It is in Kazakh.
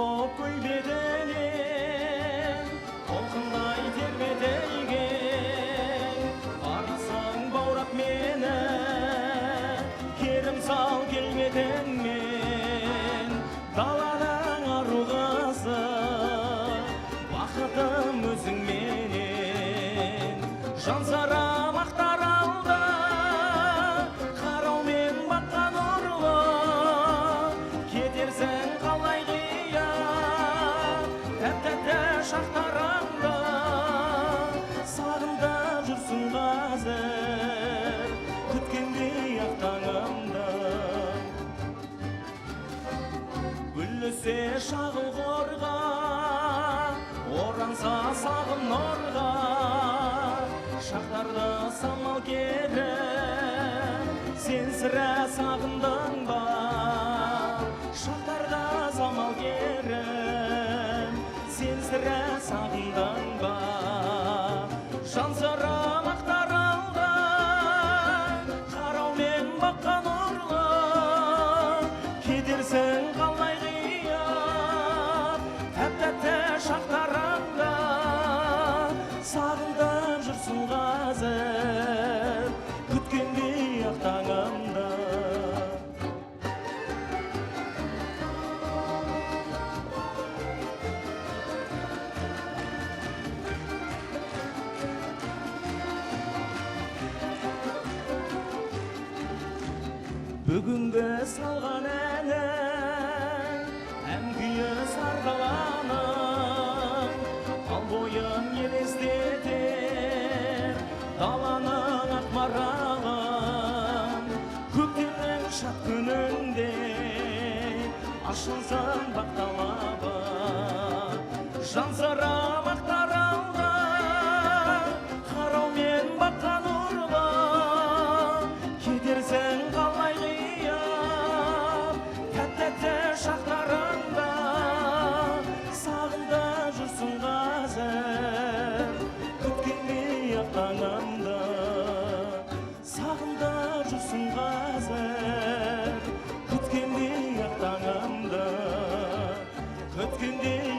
боп көлбеденен толқындай тербетілген барасың баурап мені керім сал келбетіңмен даланың ару қызы бақытым өзіңменен жан сара мақтар алды қараумен баққан ұрлы кетерсің қалай қия тәп-тәтті шақтарыңды сағындап жүрсің қазір күткендей ақ таңымды гүлісе шағыл қорға оранса сағым нұрға шақтарды самал керіп сен сірә сағындың ба шақтарда самал керіп сен сірә сағындың ба жан сыры мақтар алды қараумен баққан ұрлы кетерсің қалай қиып тәп-тәтті шақтарыңда сағындап жүрсің қазір күткендей ақ таңымды бүгінгі салған әнің ән күйі сарқаланың ал бойын елестетер даланың ақ маралын көктемнің шат күнінде ашылсын бақ талабы жан сыры мақтар алды қараумен баққан ұрлы кетерсің қалай қиып тәп-тәтті шақтарыңда сағындап жүрсің қазір күткендей ақ таңымды сағындап жүрсің қазір күткендей ақ таңымды күткендей